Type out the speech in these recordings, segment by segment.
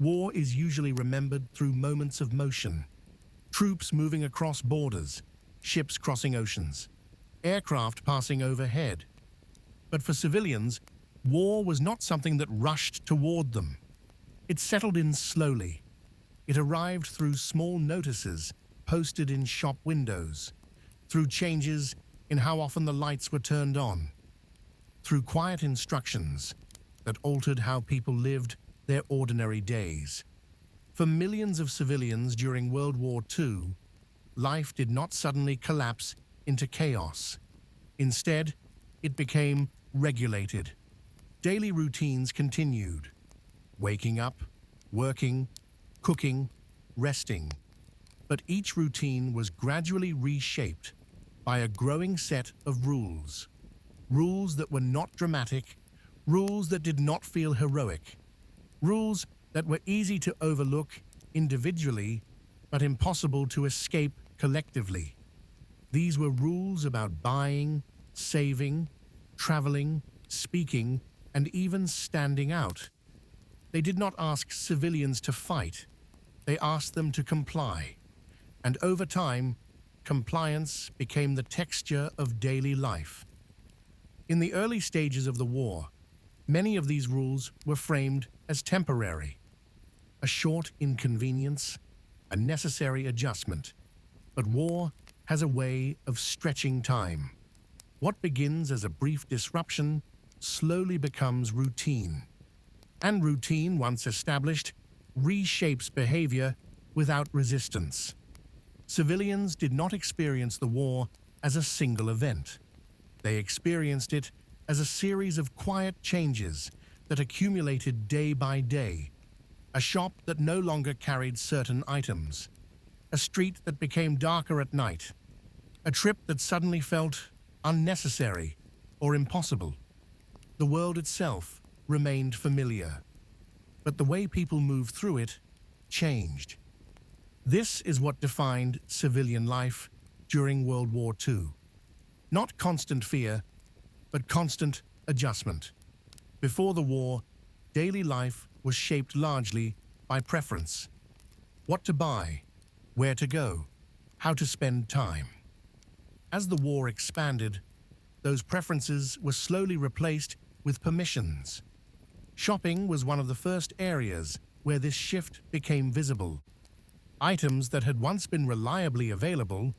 War is usually remembered through moments of motion. Troops moving across borders, ships crossing oceans, aircraft passing overhead. But for civilians, war was not something that rushed toward them. It settled in slowly. It arrived through small notices posted in shop windows, through changes in how often the lights were turned on, through quiet instructions that altered how people lived their ordinary days. For millions of civilians during World War II, life did not suddenly collapse into chaos. Instead, it became regulated. Daily routines continued. Waking up, working, cooking, resting. But each routine was gradually reshaped by a growing set of rules. Rules that were not dramatic, rules that did not feel heroic, rules that were easy to overlook individually but impossible to escape collectively. These were rules about buying, saving, traveling, speaking, and even standing out. They did not ask civilians to fight. They asked them to comply. And over time, compliance became the texture of daily life. In the early stages of the war, many of these rules were framed as temporary. A short inconvenience, a necessary adjustment. But war has a way of stretching time. What begins as a brief disruption slowly becomes routine. And routine, once established, reshapes behavior without resistance. Civilians did not experience the war as a single event. They experienced it as a series of quiet changes that accumulated day by day. A shop that no longer carried certain items. A street that became darker at night. A trip that suddenly felt unnecessary or impossible. The world itself remained familiar, but the way people moved through it changed. This is what defined civilian life during World War II. Not constant fear, but constant adjustment. Before the war, daily life was shaped largely by preference. What to buy, where to go, how to spend time. As the war expanded, those preferences were slowly replaced with permissions. Shopping was one of the first areas where this shift became visible. Items that had once been reliably available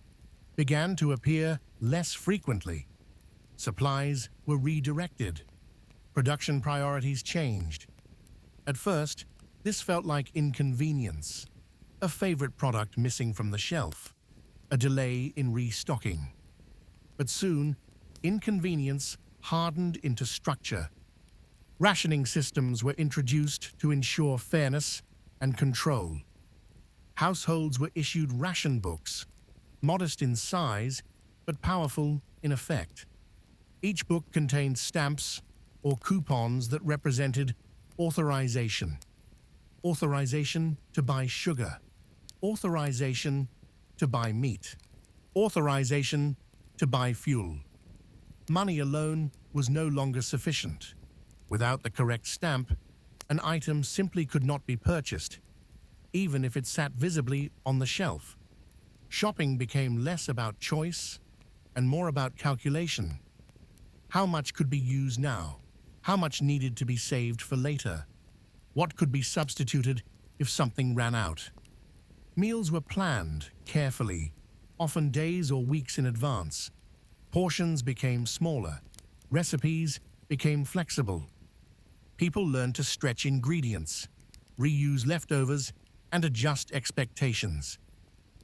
began to appear less frequently. Supplies were redirected. Production priorities changed. At first, this felt like inconvenience, a favorite product missing from the shelf, a delay in restocking. But soon, inconvenience hardened into structure. Rationing systems were introduced to ensure fairness and control. Households were issued ration books, modest in size, but powerful in effect. Each book contained stamps or coupons that represented authorization. Authorization to buy sugar. Authorization to buy meat. Authorization to buy fuel. Money alone was no longer sufficient. Without the correct stamp, an item simply could not be purchased, even if it sat visibly on the shelf. Shopping became less about choice and more about calculation. How much could be used now? How much needed to be saved for later? What could be substituted if something ran out? Meals were planned carefully, often days or weeks in advance. Portions became smaller. Recipes became flexible. People learned to stretch ingredients, reuse leftovers, and adjust expectations.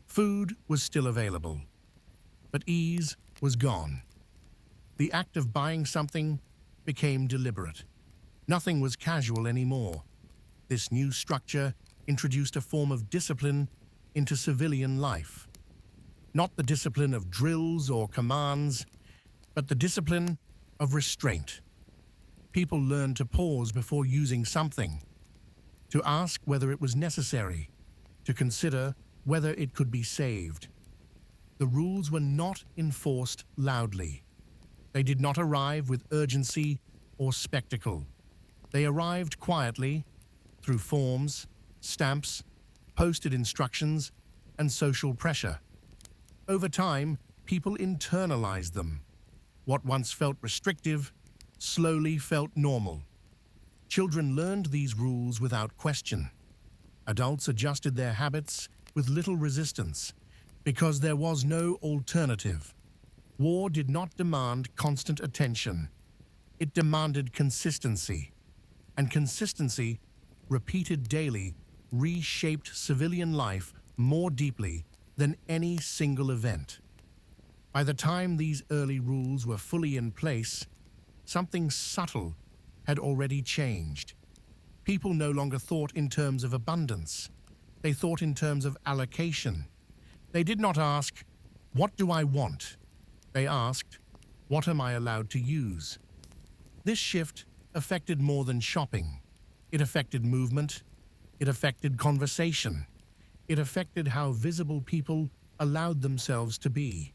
Food was still available, but ease was gone. The act of buying something became deliberate. Nothing was casual anymore. This new structure introduced a form of discipline into civilian life. Not the discipline of drills or commands, but the discipline of restraint. People learned to pause before using something, to ask whether it was necessary, to consider whether it could be saved. The rules were not enforced loudly. They did not arrive with urgency or spectacle. They arrived quietly, through forms, stamps, posted instructions, and social pressure. Over time, people internalized them. What once felt restrictive slowly felt normal. Children learned these rules without question. Adults adjusted their habits with little resistance because there was no alternative. War did not demand constant attention. It demanded consistency. And consistency, repeated daily, reshaped civilian life more deeply than any single event. By the time these early rules were fully in place, something subtle had already changed. People no longer thought in terms of abundance. They thought in terms of allocation. They did not ask, "What do I want?" They asked, "What am I allowed to use?" This shift affected more than shopping. It affected movement. It affected conversation. It affected how visible people allowed themselves to be.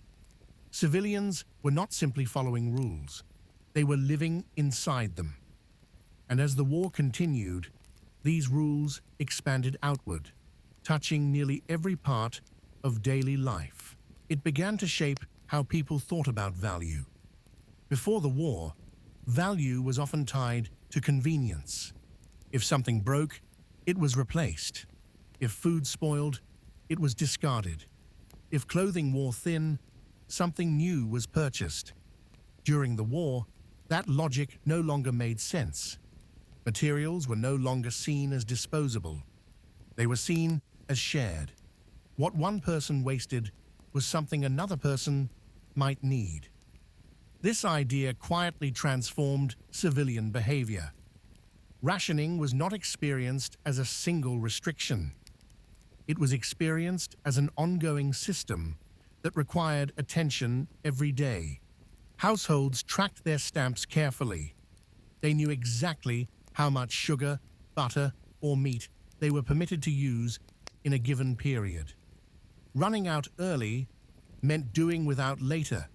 Civilians were not simply following rules. They were living inside them. And as the war continued, these rules expanded outward, touching nearly every part of daily life. It began to shape how people thought about value. Before the war, value was often tied to convenience. If something broke, it was replaced. If food spoiled, it was discarded. If clothing wore thin, something new was purchased. During the war, that logic no longer made sense. Materials were no longer seen as disposable. They were seen as shared. What one person wasted was something another person might need. This idea quietly transformed civilian behavior. Rationing was not experienced as a single restriction. It was experienced as an ongoing system that required attention every day. Households tracked their stamps carefully. They knew exactly how much sugar, butter, or meat they were permitted to use in a given period. Running out early meant doing without later.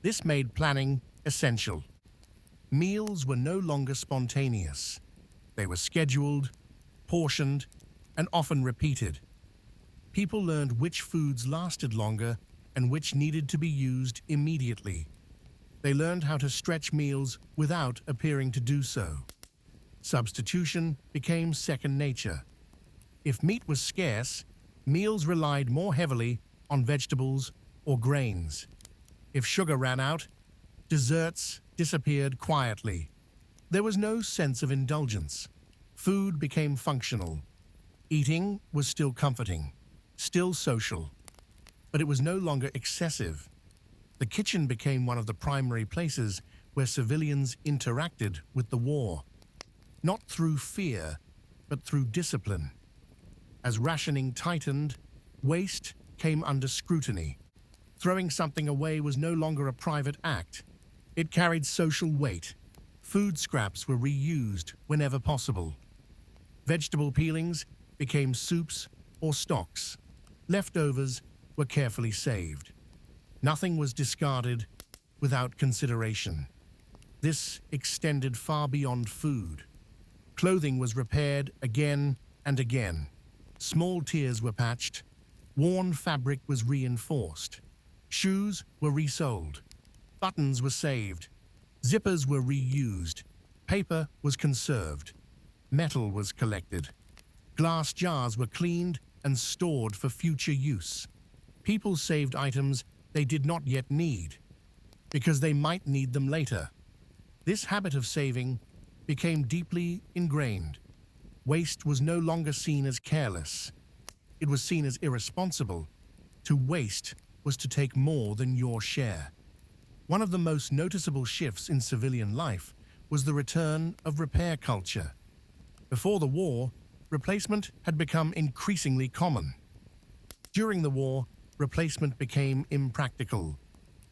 This made planning essential. Meals were no longer spontaneous. They were scheduled, portioned, and often repeated. People learned which foods lasted longer and which needed to be used immediately. They learned how to stretch meals without appearing to do so. Substitution became second nature. If meat was scarce, meals relied more heavily on vegetables or grains. If sugar ran out, desserts disappeared quietly. There was no sense of indulgence. Food became functional. Eating was still comforting, still social, but it was no longer excessive. The kitchen became one of the primary places where civilians interacted with the war, not through fear, but through discipline. As rationing tightened, waste came under scrutiny. Throwing something away was no longer a private act. It carried social weight. Food scraps were reused whenever possible. Vegetable peelings became soups or stocks. Leftovers were carefully saved. Nothing was discarded without consideration. This extended far beyond food. Clothing was repaired again and again. Small tears were patched. Worn fabric was reinforced. Shoes were resold. Buttons were saved. Zippers were reused. Paper was conserved. Metal was collected. Glass jars were cleaned and stored for future use. People saved items they did not yet need, because they might need them later. This habit of saving became deeply ingrained. Waste was no longer seen as careless. It was seen as irresponsible. To waste was to take more than your share. One of the most noticeable shifts in civilian life was the return of repair culture. Before the war, replacement had become increasingly common. During the war, replacement became impractical.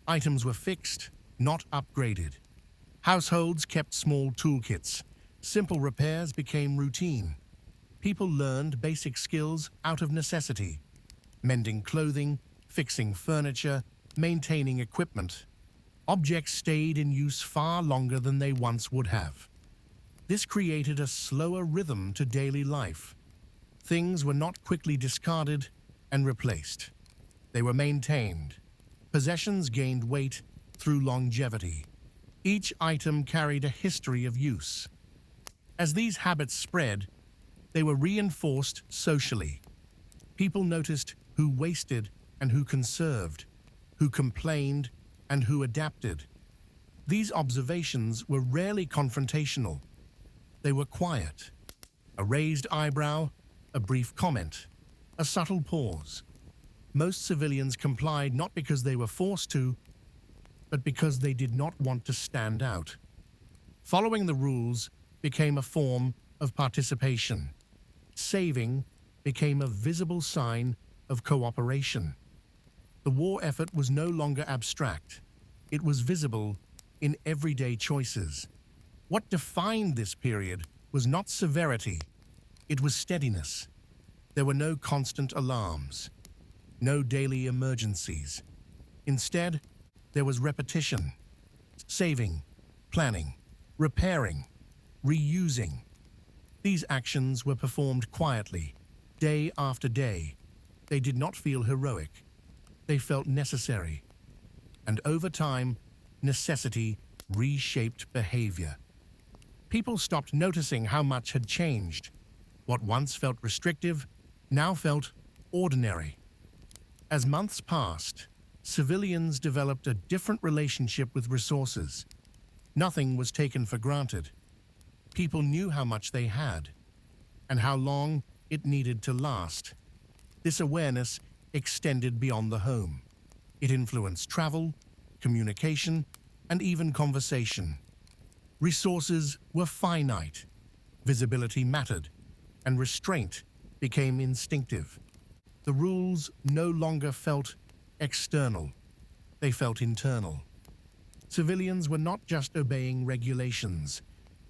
Items were fixed, not upgraded. Households kept small toolkits. Simple repairs became routine. People learned basic skills out of necessity. Mending clothing, fixing furniture, maintaining equipment. Objects stayed in use far longer than they once would have. This created a slower rhythm to daily life. Things were not quickly discarded and replaced. They were maintained. Possessions gained weight through longevity. Each item carried a history of use. As these habits spread, they were reinforced socially. People noticed who wasted and who conserved, who complained and who adapted. These observations were rarely confrontational. They were quiet. A raised eyebrow, a brief comment, a subtle pause. Most civilians complied not because they were forced to, but because they did not want to stand out. Following the rules became a form of participation. Saving became a visible sign of cooperation. The war effort was no longer abstract. It was visible in everyday choices. What defined this period was not severity, it was steadiness. There were no constant alarms, no daily emergencies. Instead, there was repetition, saving, planning, repairing, reusing. These actions were performed quietly, day after day. They did not feel heroic. They felt necessary. And over time, necessity reshaped behavior. People stopped noticing how much had changed. What once felt restrictive now felt ordinary. As months passed, civilians developed a different relationship with resources. Nothing was taken for granted. People knew how much they had and how long it needed to last. This awareness extended beyond the home. It influenced travel, communication, and even conversation. Resources were finite, visibility mattered, and restraint became instinctive. The rules no longer felt external, they felt internal. Civilians were not just obeying regulations,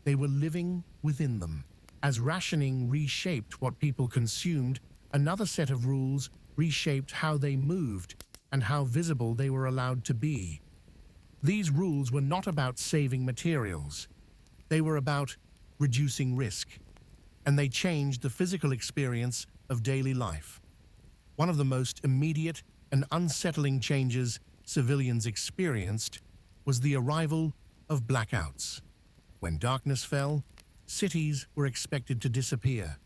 they were living within them. As rationing reshaped what people consumed, another set of rules reshaped how they moved and how visible they were allowed to be. These rules were not about saving materials. They were about reducing risk, and they changed the physical experience of daily life. One of the most immediate and unsettling changes civilians experienced was the arrival of blackouts. When darkness fell, cities were expected to disappear.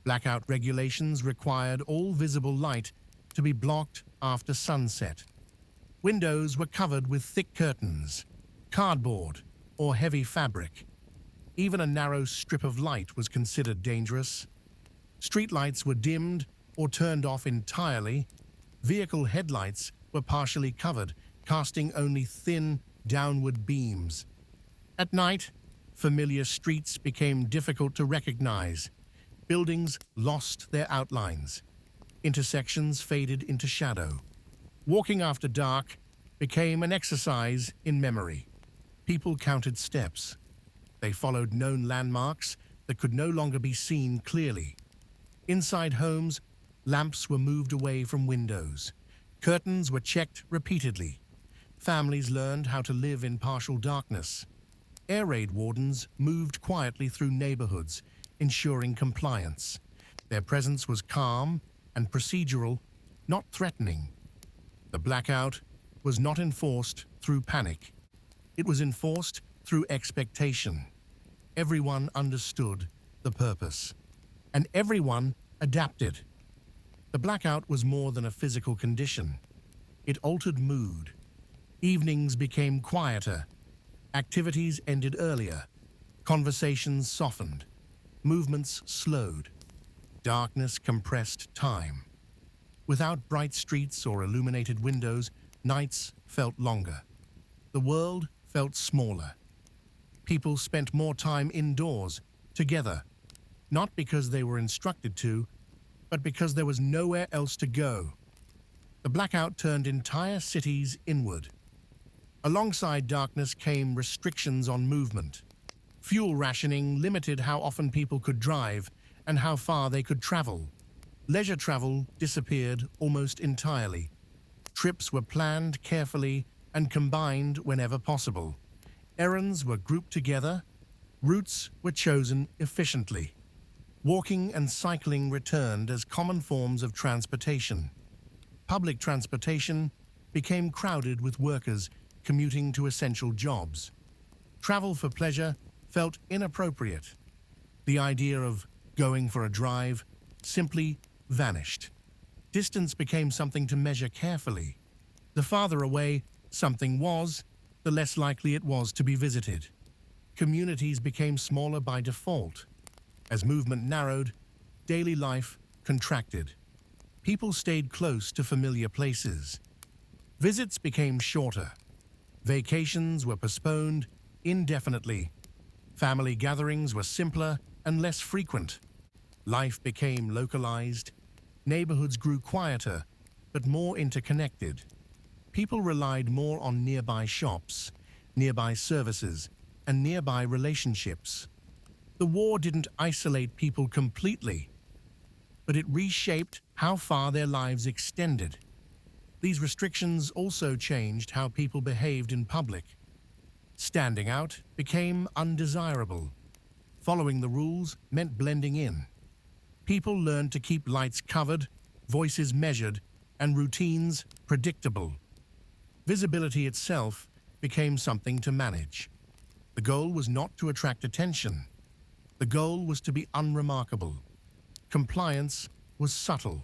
Blackout regulations required all visible light to be blocked after sunset. Windows were covered with thick curtains, cardboard, or heavy fabric. Even a narrow strip of light was considered dangerous. Streetlights were dimmed or turned off entirely. Vehicle headlights were partially covered, casting only thin, downward beams. At night, familiar streets became difficult to recognize. Buildings lost their outlines. Intersections faded into shadow. Walking after dark became an exercise in memory. People counted steps. They followed known landmarks that could no longer be seen clearly. Inside homes, lamps were moved away from windows. Curtains were checked repeatedly. Families learned how to live in partial darkness. Air raid wardens moved quietly through neighborhoods, ensuring compliance. Their presence was calm and procedural, not threatening. The blackout was not enforced through panic. It was enforced through expectation. Everyone understood the purpose, and everyone adapted. The blackout was more than a physical condition. It altered mood. Evenings became quieter. Activities ended earlier. Conversations softened. Movements slowed. Darkness compressed time. Without bright streets or illuminated windows, nights felt longer. The world felt smaller. People spent more time indoors, together, not because they were instructed to, but because there was nowhere else to go. The blackout turned entire cities inward. Alongside darkness came restrictions on movement. Fuel rationing limited how often people could drive and how far they could travel. Leisure travel disappeared almost entirely. Trips were planned carefully and combined whenever possible. Errands were grouped together. Routes were chosen efficiently. Walking and cycling returned as common forms of transportation. Public transportation became crowded with workers commuting to essential jobs. Travel for pleasure felt inappropriate. The idea of going for a drive simply vanished. Distance became something to measure carefully. The farther away something was, the less likely it was to be visited. Communities became smaller by default. As movement narrowed, daily life contracted. People stayed close to familiar places. Visits became shorter. Vacations were postponed indefinitely. Family gatherings were simpler and less frequent. Life became localized. Neighborhoods grew quieter, but more interconnected. People relied more on nearby shops, nearby services, and nearby relationships. The war didn't isolate people completely, but it reshaped how far their lives extended. These restrictions also changed how people behaved in public. Standing out became undesirable. Following the rules meant blending in. People learned to keep lights covered, voices measured, and routines predictable. Visibility itself became something to manage. The goal was not to attract attention. The goal was to be unremarkable. Compliance was subtle.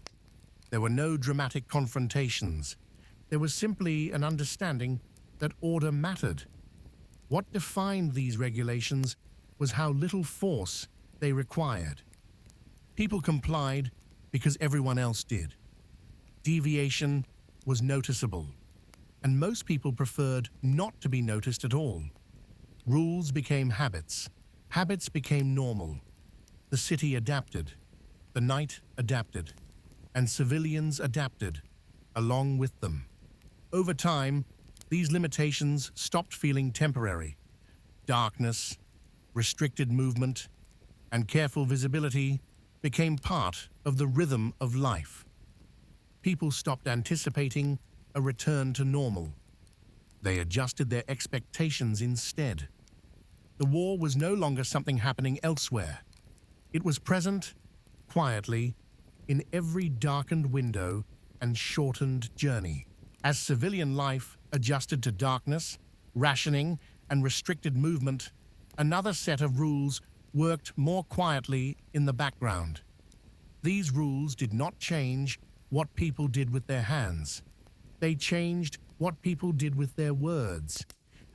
There were no dramatic confrontations. There was simply an understanding that order mattered. What defined these regulations was how little force they required. People complied because everyone else did. Deviation was noticeable, and most people preferred not to be noticed at all. Rules became habits. Habits became normal. The city adapted. The night adapted. And civilians adapted along with them. Over time, these limitations stopped feeling temporary. Darkness, restricted movement, and careful visibility became part of the rhythm of life. People stopped anticipating a return to normal. They adjusted their expectations instead. The war was no longer something happening elsewhere. It was present, quietly, in every darkened window and shortened journey. As civilian life adjusted to darkness, rationing, and restricted movement, another set of rules worked more quietly in the background. These rules did not change what people did with their hands. They changed what people did with their words.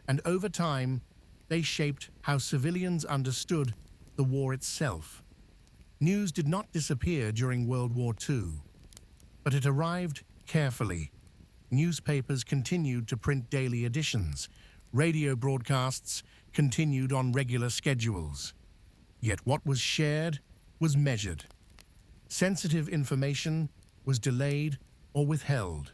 And over time, they shaped how civilians understood the war itself. News did not disappear during World War II, but it arrived carefully. Newspapers continued to print daily editions. Radio broadcasts continued on regular schedules. Yet what was shared was measured. Sensitive information was delayed or withheld.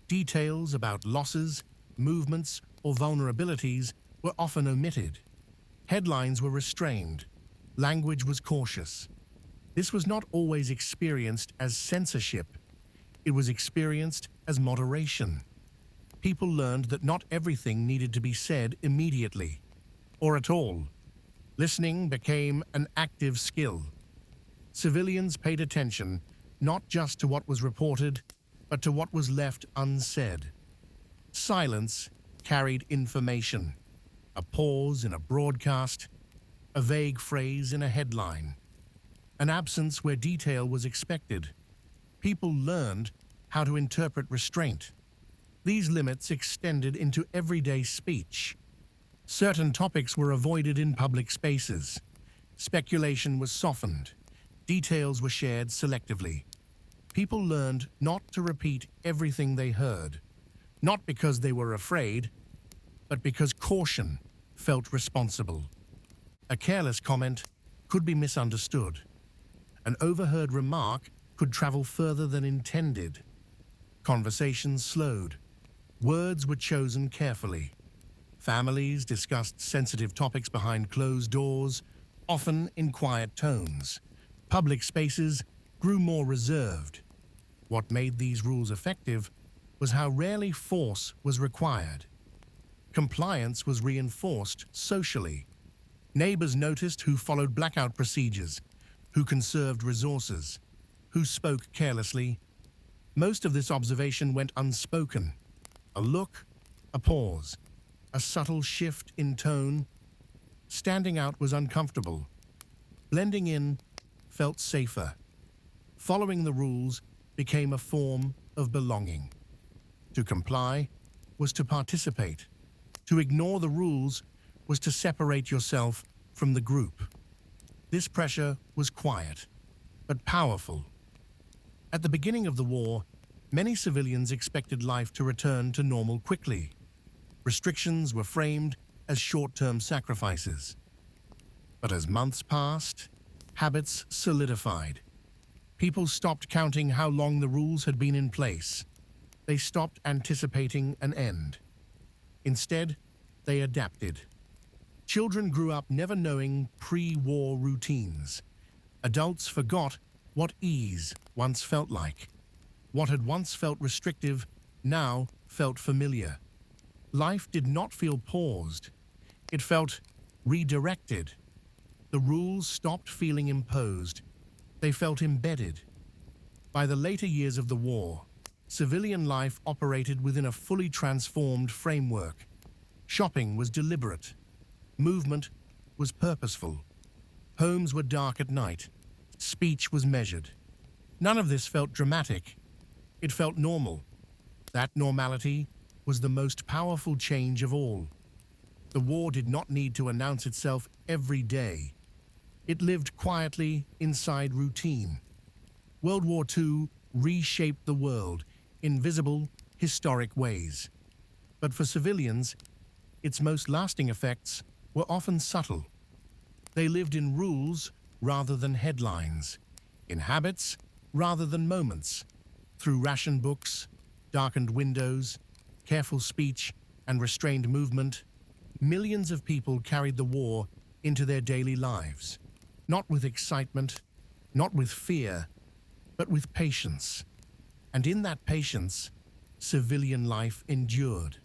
Details about losses, movements, or vulnerabilities were often omitted. Headlines were restrained. Language was cautious. This was not always experienced as censorship. It was experienced as moderation. People learned that not everything needed to be said immediately, or at all. Listening became an active skill. Civilians paid attention not just to what was reported, but to what was left unsaid. Silence carried information. A pause in a broadcast, a vague phrase in a headline, an absence where detail was expected. People learned how to interpret restraint. These limits extended into everyday speech. Certain topics were avoided in public spaces. Speculation was softened. Details were shared selectively. People learned not to repeat everything they heard, not because they were afraid, but because caution felt responsible. A careless comment could be misunderstood. An overheard remark could travel further than intended. Conversations slowed. Words were chosen carefully. Families discussed sensitive topics behind closed doors, often in quiet tones. Public spaces grew more reserved. What made these rules effective was how rarely force was required. Compliance was reinforced socially. Neighbors noticed who followed blackout procedures, who conserved resources, who spoke carelessly. Most of this observation went unspoken. A look, a pause, a subtle shift in tone. Standing out was uncomfortable. Blending in felt safer. Following the rules became a form of belonging. To comply was to participate. To ignore the rules was to separate yourself from the group. This pressure was quiet, but powerful. At the beginning of the war, many civilians expected life to return to normal quickly. Restrictions were framed as short-term sacrifices. But as months passed, habits solidified. People stopped counting how long the rules had been in place. They stopped anticipating an end. Instead, they adapted. Children grew up never knowing pre-war routines. Adults forgot what ease once felt like. What had once felt restrictive now felt familiar. Life did not feel paused. It felt redirected. The rules stopped feeling imposed. They felt embedded. By the later years of the war, civilian life operated within a fully transformed framework. Shopping was deliberate. Movement was purposeful. Homes were dark at night. Speech was measured. None of this felt dramatic. It felt normal. That normality was the most powerful change of all. The war did not need to announce itself every day. It lived quietly inside routine. World War II reshaped the world in visible, historic ways. But for civilians, its most lasting effects were often subtle. They lived in rules rather than headlines, in habits rather than moments. Through ration books, darkened windows, careful speech, and restrained movement, millions of people carried the war into their daily lives. Not with excitement, not with fear, but with patience. And in that patience, civilian life endured.